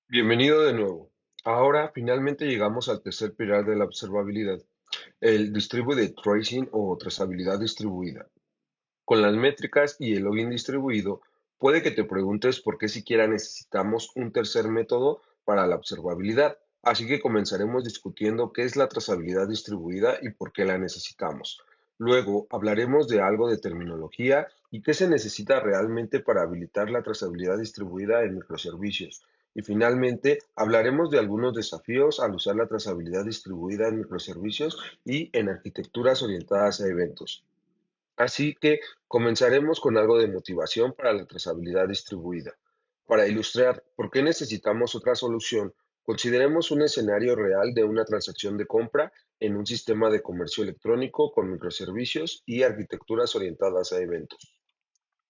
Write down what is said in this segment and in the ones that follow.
Bienvenido de nuevo. Ahora finalmente llegamos al tercer pilar de la observabilidad, el Distributed Tracing o trazabilidad distribuida. Con las métricas y el login distribuido, puede que te preguntes por qué siquiera necesitamos un tercer método para la observabilidad. Así que comenzaremos discutiendo qué es la trazabilidad distribuida y por qué la necesitamos. Luego hablaremos de algo de terminología y qué se necesita realmente para habilitar la trazabilidad distribuida en microservicios. Y finalmente hablaremos de algunos desafíos al usar la trazabilidad distribuida en microservicios y en arquitecturas orientadas a eventos. Así que comenzaremos con algo de motivación para la trazabilidad distribuida. Para ilustrar por qué necesitamos otra solución, consideremos un escenario real de una transacción de compra en un sistema de comercio electrónico con microservicios y arquitecturas orientadas a eventos.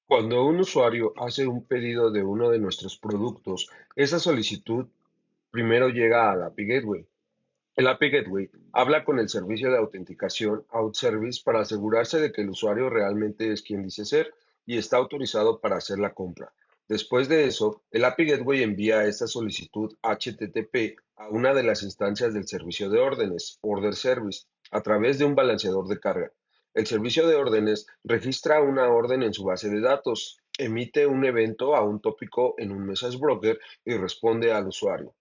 Cuando un usuario hace un pedido de uno de nuestros productos, esa solicitud primero llega al API Gateway. El API Gateway habla con el servicio de autenticación OutService para asegurarse de que el usuario realmente es quien dice ser y está autorizado para hacer la compra. Después de eso, el API Gateway envía esta solicitud HTTP a una de las instancias del servicio de órdenes, Order Service, a través de un balanceador de carga. El servicio de órdenes registra una orden en su base de datos, emite un evento a un tópico en un message broker y responde al usuario.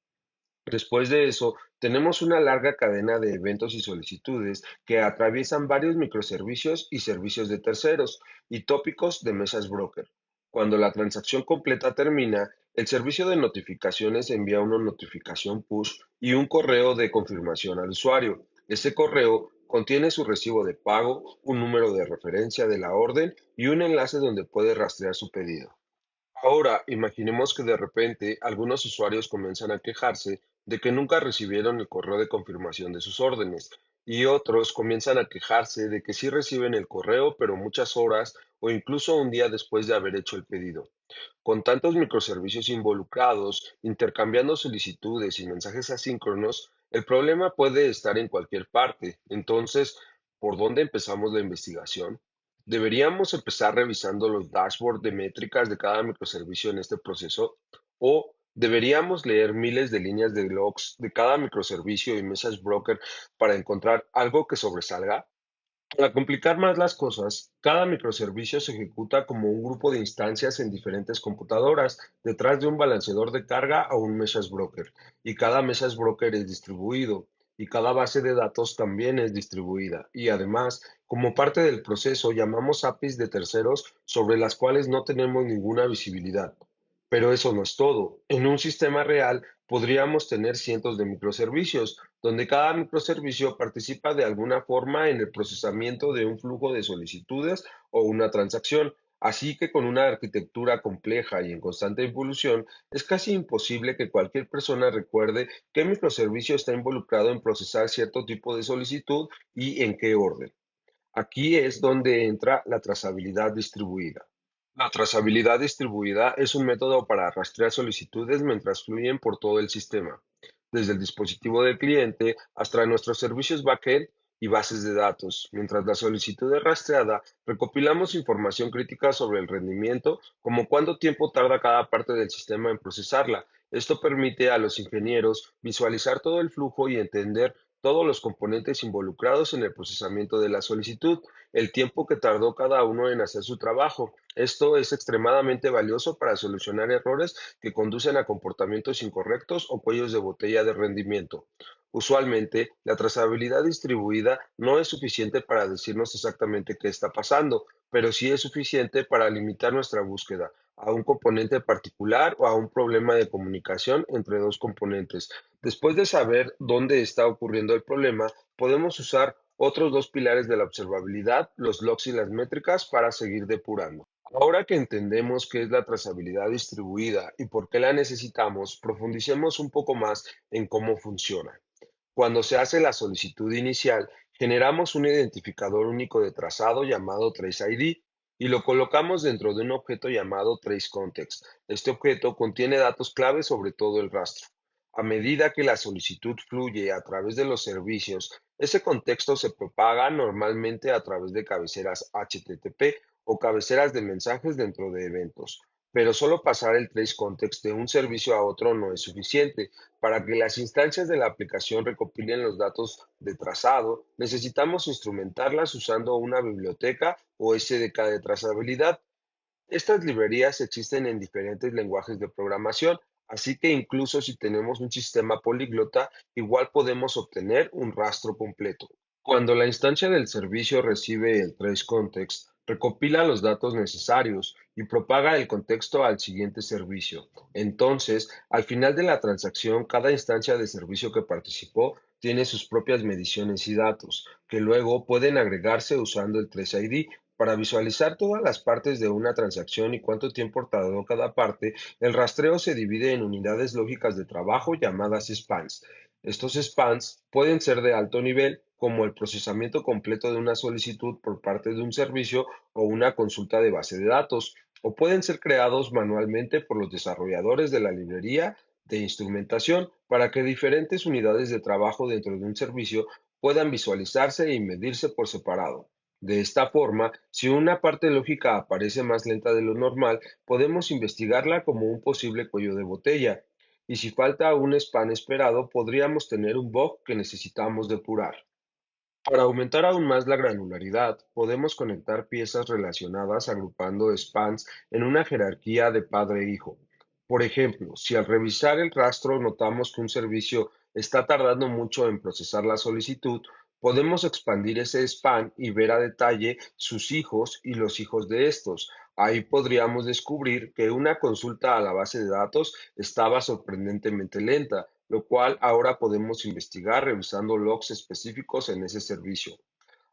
Después de eso, tenemos una larga cadena de eventos y solicitudes que atraviesan varios microservicios y servicios de terceros y tópicos de mesas broker. Cuando la transacción completa termina, el servicio de notificaciones envía una notificación push y un correo de confirmación al usuario. Ese correo contiene su recibo de pago, un número de referencia de la orden y un enlace donde puede rastrear su pedido. Ahora, imaginemos que de repente algunos usuarios comienzan a quejarse de que nunca recibieron el correo de confirmación de sus órdenes y otros comienzan a quejarse de que sí reciben el correo, pero muchas horas o incluso un día después de haber hecho el pedido. Con tantos microservicios involucrados, intercambiando solicitudes y mensajes asíncronos, el problema puede estar en cualquier parte. Entonces, ¿por dónde empezamos la investigación? ¿Deberíamos empezar revisando los dashboards de métricas de cada microservicio en este proceso? ¿O deberíamos leer miles de líneas de logs de cada microservicio y message broker para encontrar algo que sobresalga? Para complicar más las cosas, cada microservicio se ejecuta como un grupo de instancias en diferentes computadoras, detrás de un balanceador de carga o un message broker, y cada message broker es distribuido, y cada base de datos también es distribuida. Y además, como parte del proceso, llamamos APIs de terceros sobre las cuales no tenemos ninguna visibilidad. Pero eso no es todo. En un sistema real podríamos tener cientos de microservicios donde cada microservicio participa de alguna forma en el procesamiento de un flujo de solicitudes o una transacción. Así que con una arquitectura compleja y en constante evolución, es casi imposible que cualquier persona recuerde qué microservicio está involucrado en procesar cierto tipo de solicitud y en qué orden. Aquí es donde entra la trazabilidad distribuida. La trazabilidad distribuida es un método para rastrear solicitudes mientras fluyen por todo el sistema, desde el dispositivo del cliente hasta nuestros servicios backend y bases de datos. Mientras la solicitud es rastreada, recopilamos información crítica sobre el rendimiento, como cuánto tiempo tarda cada parte del sistema en procesarla. Esto permite a los ingenieros visualizar todo el flujo y entender todos los componentes involucrados en el procesamiento de la solicitud, el tiempo que tardó cada uno en hacer su trabajo. Esto es extremadamente valioso para solucionar errores que conducen a comportamientos incorrectos o cuellos de botella de rendimiento. Usualmente, la trazabilidad distribuida no es suficiente para decirnos exactamente qué está pasando, pero sí es suficiente para limitar nuestra búsqueda a un componente particular o a un problema de comunicación entre dos componentes. Después de saber dónde está ocurriendo el problema, podemos usar otros dos pilares de la observabilidad, los logs y las métricas, para seguir depurando. Ahora que entendemos qué es la trazabilidad distribuida y por qué la necesitamos, profundicemos un poco más en cómo funciona. Cuando se hace la solicitud inicial, generamos un identificador único de trazado llamado TraceID y lo colocamos dentro de un objeto llamado TraceContext. Este objeto contiene datos clave sobre todo el rastro. A medida que la solicitud fluye a través de los servicios, ese contexto se propaga normalmente a través de cabeceras HTTP o cabeceras de mensajes dentro de eventos. pero solo pasar el trace context de un servicio a otro no es suficiente. Para que las instancias de la aplicación recopilen los datos de trazado, necesitamos instrumentarlas usando una biblioteca o SDK de trazabilidad. Estas librerías existen en diferentes lenguajes de programación, así que incluso si tenemos un sistema políglota, igual podemos obtener un rastro completo. Cuando la instancia del servicio recibe el trace context, recopila los datos necesarios y propaga el contexto al siguiente servicio. Entonces, al final de la transacción, cada instancia de servicio que participó tiene sus propias mediciones y datos, que luego pueden agregarse usando el trace ID. Para visualizar todas las partes de una transacción y cuánto tiempo tardó cada parte, el rastreo se divide en unidades lógicas de trabajo llamadas spans. Estos spans pueden ser de alto nivel, como el procesamiento completo de una solicitud por parte de un servicio o una consulta de base de datos, o pueden ser creados manualmente por los desarrolladores de la librería de instrumentación para que diferentes unidades de trabajo dentro de un servicio puedan visualizarse y medirse por separado. De esta forma, si una parte lógica aparece más lenta de lo normal, podemos investigarla como un posible cuello de botella, y si falta un span esperado, podríamos tener un bug que necesitamos depurar. Para aumentar aún más la granularidad, podemos conectar piezas relacionadas agrupando spans en una jerarquía de padre-hijo. Por ejemplo, si al revisar el rastro notamos que un servicio está tardando mucho en procesar la solicitud, podemos expandir ese span y ver a detalle sus hijos y los hijos de estos. Ahí podríamos descubrir que una consulta a la base de datos estaba sorprendentemente lenta, lo cual ahora podemos investigar revisando logs específicos en ese servicio.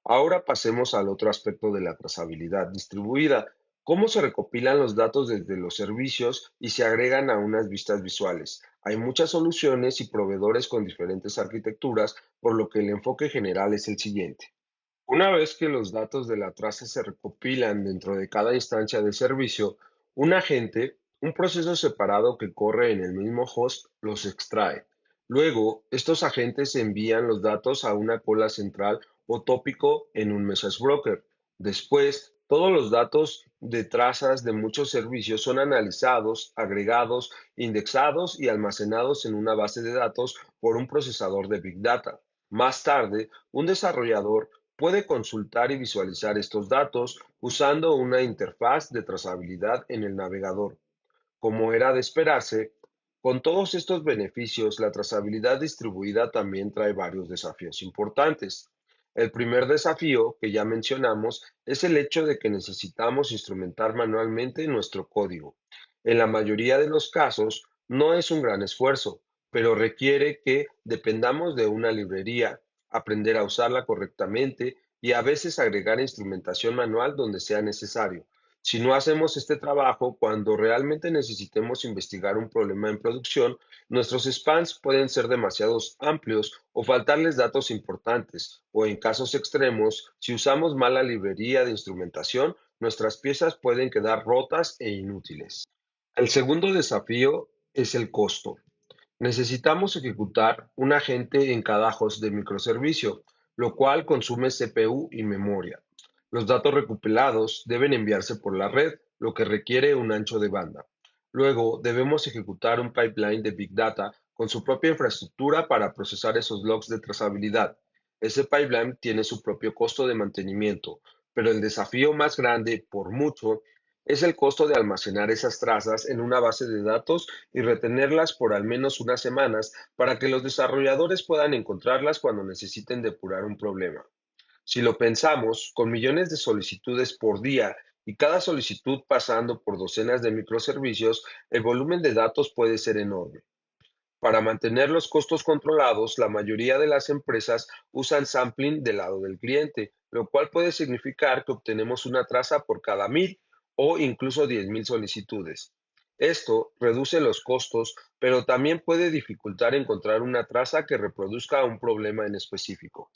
Ahora pasemos al otro aspecto de la trazabilidad distribuida: cómo se recopilan los datos desde los servicios y se agregan a unas vistas visuales. Hay muchas soluciones y proveedores con diferentes arquitecturas, por lo que el enfoque general es el siguiente. Una vez que los datos de la traza se recopilan dentro de cada instancia de servicio, un agente, un proceso separado que corre en el mismo host, los extrae. Luego, estos agentes envían los datos a una cola central o tópico en un message broker. Después, todos los datos de trazas de muchos servicios son analizados, agregados, indexados y almacenados en una base de datos por un procesador de Big Data. Más tarde, un desarrollador puede consultar y visualizar estos datos usando una interfaz de trazabilidad en el navegador. Como era de esperarse, con todos estos beneficios, la trazabilidad distribuida también trae varios desafíos importantes. El primer desafío, que ya mencionamos, es el hecho de que necesitamos instrumentar manualmente nuestro código. En la mayoría de los casos, no es un gran esfuerzo, pero requiere que dependamos de una librería, aprender a usarla correctamente y a veces agregar instrumentación manual donde sea necesario. Si no hacemos este trabajo, cuando realmente necesitemos investigar un problema en producción, nuestros spans pueden ser demasiado amplios o faltarles datos importantes, o en casos extremos, si usamos mala librería de instrumentación, nuestras piezas pueden quedar rotas e inútiles. El segundo desafío es el costo. Necesitamos ejecutar un agente en cada host de microservicio, lo cual consume CPU y memoria. Los datos recopilados deben enviarse por la red, lo que requiere un ancho de banda. Luego, debemos ejecutar un pipeline de Big Data con su propia infraestructura para procesar esos logs de trazabilidad. Ese pipeline tiene su propio costo de mantenimiento, pero el desafío más grande, por mucho, es el costo de almacenar esas trazas en una base de datos y retenerlas por al menos unas semanas para que los desarrolladores puedan encontrarlas cuando necesiten depurar un problema. Si lo pensamos, con millones de solicitudes por día y cada solicitud pasando por docenas de microservicios, el volumen de datos puede ser enorme. Para mantener los costos controlados, la mayoría de las empresas usan sampling del lado del cliente, lo cual puede significar que obtenemos una traza por cada 1000 o incluso 10.000 solicitudes. Esto reduce los costos, pero también puede dificultar encontrar una traza que reproduzca un problema en específico.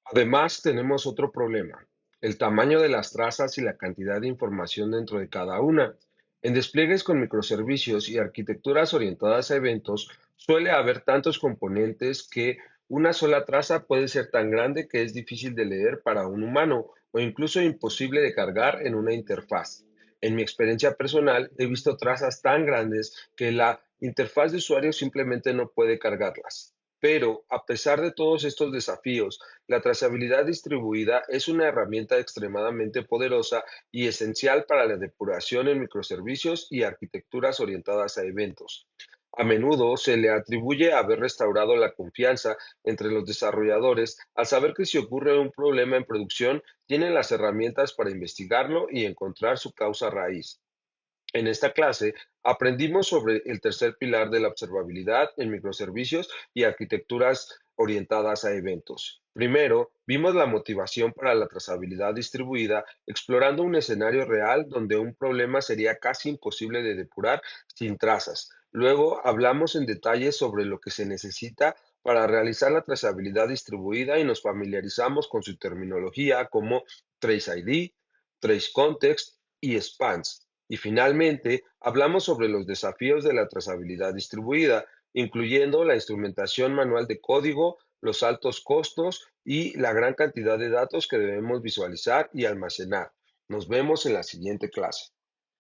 Además, tenemos otro problema: el tamaño de las trazas y la cantidad de información dentro de cada una. En despliegues con microservicios y arquitecturas orientadas a eventos, suele haber tantos componentes que una sola traza puede ser tan grande que es difícil de leer para un humano o incluso imposible de cargar en una interfaz. En mi experiencia personal, he visto trazas tan grandes que la interfaz de usuario simplemente no puede cargarlas. Pero, a pesar de todos estos desafíos, la trazabilidad distribuida es una herramienta extremadamente poderosa y esencial para la depuración en microservicios y arquitecturas orientadas a eventos. A menudo se le atribuye haber restaurado la confianza entre los desarrolladores al saber que si ocurre un problema en producción, tienen las herramientas para investigarlo y encontrar su causa raíz. En esta clase aprendimos sobre el tercer pilar de la observabilidad en microservicios y arquitecturas orientadas a eventos. Primero, vimos la motivación para la trazabilidad distribuida, explorando un escenario real donde un problema sería casi imposible de depurar sin trazas. Luego, hablamos en detalle sobre lo que se necesita para realizar la trazabilidad distribuida y nos familiarizamos con su terminología como Trace ID, Trace Context y Spans. Y finalmente, hablamos sobre los desafíos de la trazabilidad distribuida, incluyendo la instrumentación manual de código, los altos costos y la gran cantidad de datos que debemos visualizar y almacenar. Nos vemos en la siguiente clase.